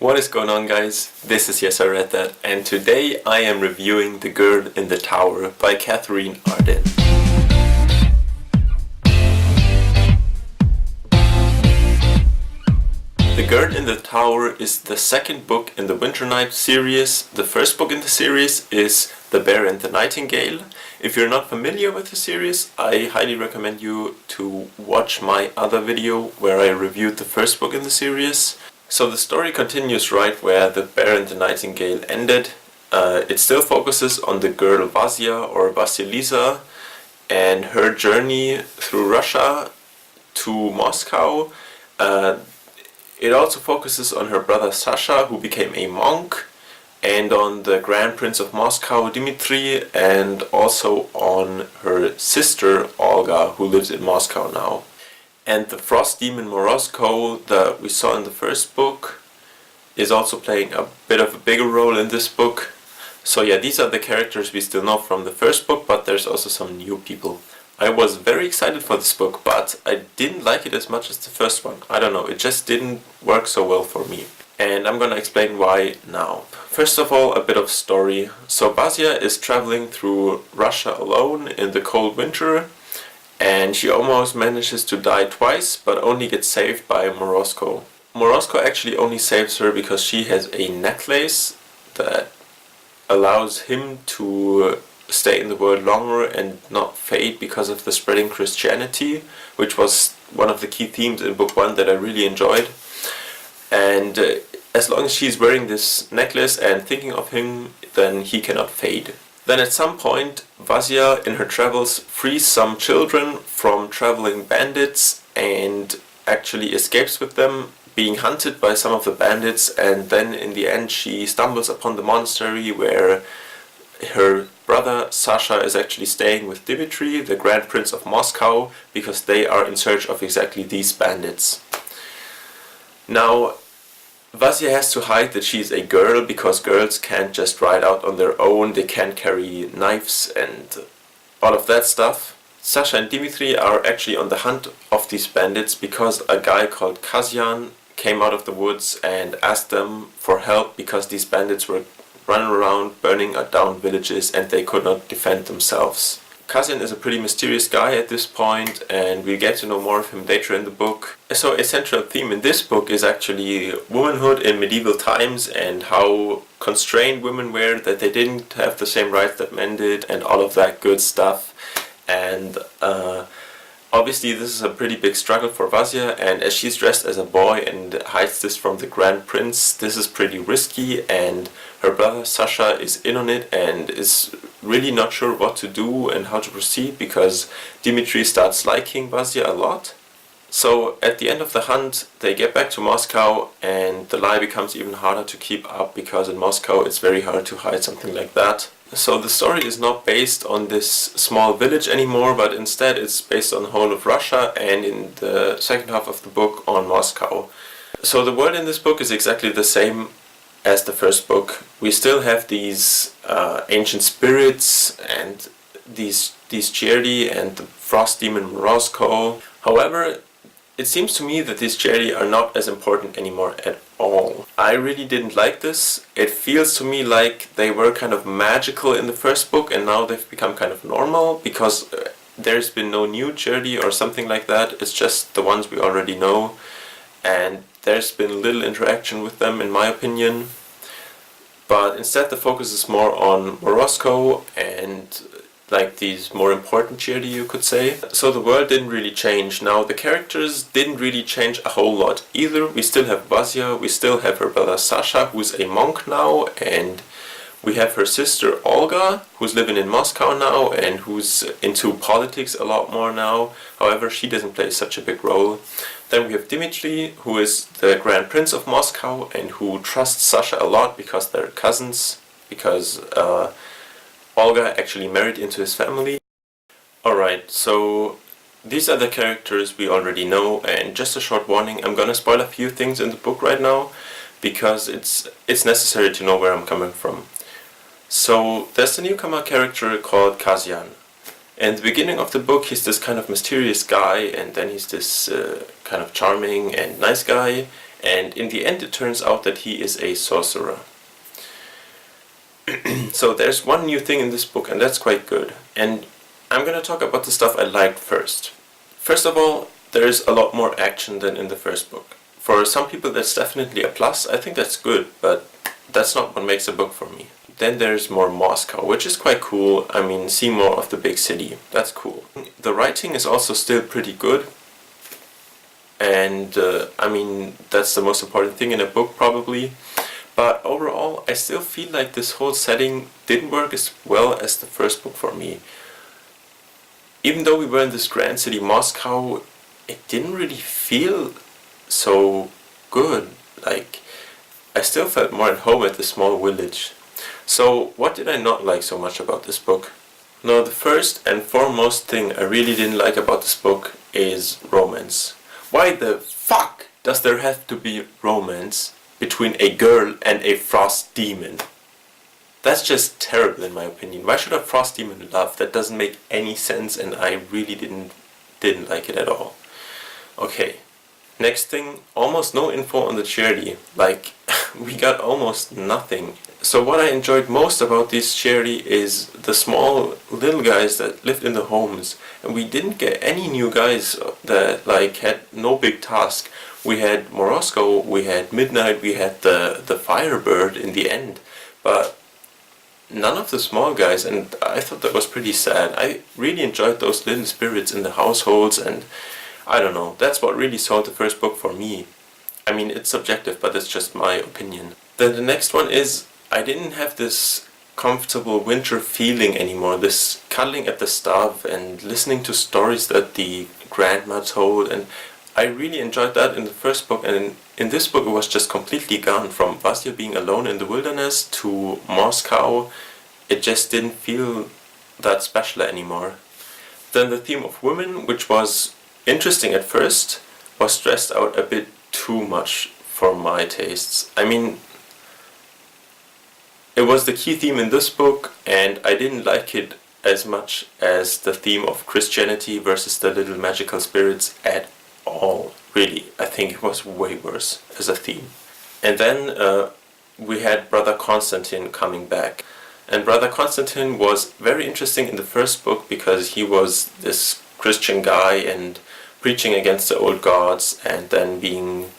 What is going on, guys? This is Yes I Read That, and today I am reviewing The Girl in the Tower by Catherine Arden. The Girl in the Tower is the second book in the Winternight series. The first book in the series is The Bear and the Nightingale. If you're not familiar with the series, I highly recommend you to watch my other video where I reviewed the first book in the series. So the story continues right where The Bear and the Nightingale ended. It still focuses on the girl Vasia or Vasilisa and her journey through Russia to Moscow. It also focuses on her brother Sasha, who became a monk, and on the Grand Prince of Moscow, Dmitri, and also on her sister Olga, who lives in Moscow now. And the frost demon Morozko that we saw in the first book is also playing a bit of a bigger role in this book. So yeah, these are the characters we still know from the first book, but there's also some new people. I was very excited for this book, but I didn't like it as much as the first one. I don't know, it just didn't work so well for me. And I'm gonna explain why now. First of all, a bit of story. So Vasia is traveling through Russia alone in the cold winter, and she almost manages to die twice, but only gets saved by Morozko. Morozko actually only saves her because she has a necklace that allows him to stay in the world longer and not fade because of the spreading Christianity, which was one of the key themes in book 1 that I really enjoyed. And as long as she's wearing this necklace and thinking of him, then he cannot fade. Then at some point, Vasia in her travels frees some children from traveling bandits and actually escapes with them, being hunted by some of the bandits, and then in the end she stumbles upon the monastery where her brother Sasha is actually staying with Dmitri, the Grand Prince of Moscow, because they are in search of exactly these bandits. Now, Vasia has to hide that she's a girl because girls can't just ride out on their own, they can't carry knives and all of that stuff. Sasha and Dmitri are actually on the hunt of these bandits because a guy called Kazyan came out of the woods and asked them for help because these bandits were running around burning down villages and they could not defend themselves. Kazyan is a pretty mysterious guy at this point, and we get to know more of him later in the book. So a central theme in this book is actually womanhood in medieval times and how constrained women were, that they didn't have the same rights that men did and all of that good stuff. And obviously this is a pretty big struggle for Vasia, and as she's dressed as a boy and hides this from the Grand Prince, this is pretty risky, and her brother Sasha is in on it and is really not sure what to do and how to proceed because Dmitri starts liking Vasia a lot. So at the end of the hunt they get back to Moscow and the lie becomes even harder to keep up because in Moscow it's very hard to hide something like that. So the story is not based on this small village anymore, but instead it's based on the whole of Russia, and in the second half of the book on Moscow. So the world in this book is exactly the same as the first book. We still have these ancient spirits and these Cherry and the frost demon Morozko. However, it seems to me that these Cherry are not as important anymore at all. I really didn't like this. It feels to me like they were kind of magical in the first book and now they've become kind of normal because there's been no new Cherry or something like that. It's just the ones we already know, and there's been little interaction with them in my opinion. But instead the focus is more on Morozko and like these more important Cherry, you could say. So the world didn't really change. Now the characters didn't really change a whole lot either. We still have Vasia, we still have her brother Sasha, who's a monk now, and we have her sister Olga, who's living in Moscow now and who's into politics a lot more now. However, she doesn't play such a big role. Then we have Dmitri, who is the Grand Prince of Moscow and who trusts Sasha a lot because they're cousins, because Olga actually married into his family. Alright, so these are the characters we already know, and just a short warning, I'm gonna spoil a few things in the book right now because it's necessary to know where I'm coming from. So there's a newcomer character called Kazyan. In the beginning of the book he's this kind of mysterious guy, and then he's this kind of charming and nice guy, and in the end it turns out that he is a sorcerer. So there's one new thing in this book, and that's quite good. And I'm gonna talk about the stuff I liked first. First of all, there's a lot more action than in the first book. For some people that's definitely a plus. I think that's good, but that's not what makes a book for me. Then there's more Moscow, which is quite cool. I mean, see more of the big city. That's cool. The writing is also still pretty good. And I mean, that's the most important thing in a book probably. But overall, I still feel like this whole setting didn't work as well as the first book for me. Even though we were in this grand city, Moscow, it didn't really feel so good. Like, I still felt more at home at the small village. So, what did I not like so much about this book? No, the first and foremost thing I really didn't like about this book is romance. Why the fuck does there have to be romance between a girl and a frost demon? That's just terrible in my opinion. Why should a frost demon love? That doesn't make any sense, and I really didn't like it at all. Okay, next thing, almost no info on the charity. Like, we got almost nothing. So what I enjoyed most about this charity is the small little guys that lived in the homes. And we didn't get any new guys that like had no big task. We had Morosco, we had Midnight, we had the Firebird in the end. But none of the small guys, and I thought that was pretty sad. I really enjoyed those little spirits in the households, and I don't know, that's what really sold the first book for me. I mean, it's subjective, but it's just my opinion. Then the next one is, I didn't have this comfortable winter feeling anymore, this cuddling at the stove and listening to stories that the grandma told, and I really enjoyed that in the first book, and in this book it was just completely gone. From Vasya being alone in the wilderness to Moscow, it just didn't feel that special anymore. Then the theme of women, which was interesting at first, was stressed out a bit too much for my tastes. I mean, it was the key theme in this book, and I didn't like it as much as the theme of Christianity versus the little magical spirits at all. Really, I think it was way worse as a theme. And then we had Brother Constantine coming back. And Brother Constantine was very interesting in the first book because he was this Christian guy and preaching against the old gods, and then being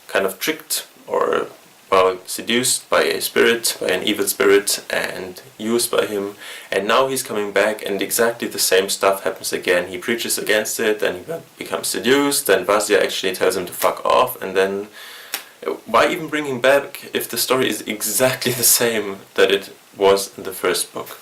kind of tricked or, well, seduced by a spirit, by an evil spirit, and used by him. And now he's coming back, and exactly the same stuff happens again. He preaches against it, then he becomes seduced, then Vasya actually tells him to fuck off, and then why even bring him back if the story is exactly the same that it was in the first book?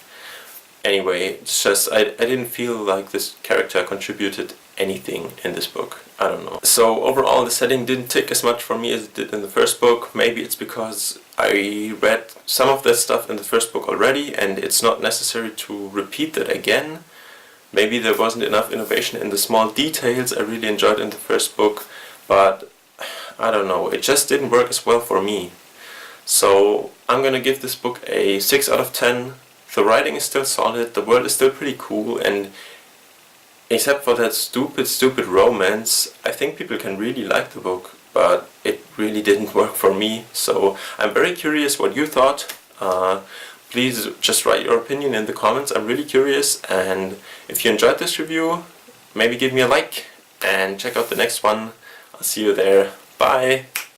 Anyway, it's just, I didn't feel like this character contributed anything in this book. I don't know. So overall the setting didn't tick as much for me as it did in the first book. Maybe it's because I read some of that stuff in the first book already and it's not necessary to repeat that again. Maybe there wasn't enough innovation in the small details I really enjoyed in the first book, but I don't know, it just didn't work as well for me. So I'm gonna give this book a 6 out of 10. The writing is still solid, the world is still pretty cool, and except for that stupid romance, I think people can really like the book, but it really didn't work for me. So I'm very curious what you thought. Please just write your opinion in the comments, I'm really curious, and if you enjoyed this review, maybe give me a like, and check out the next one. I'll see you there. Bye!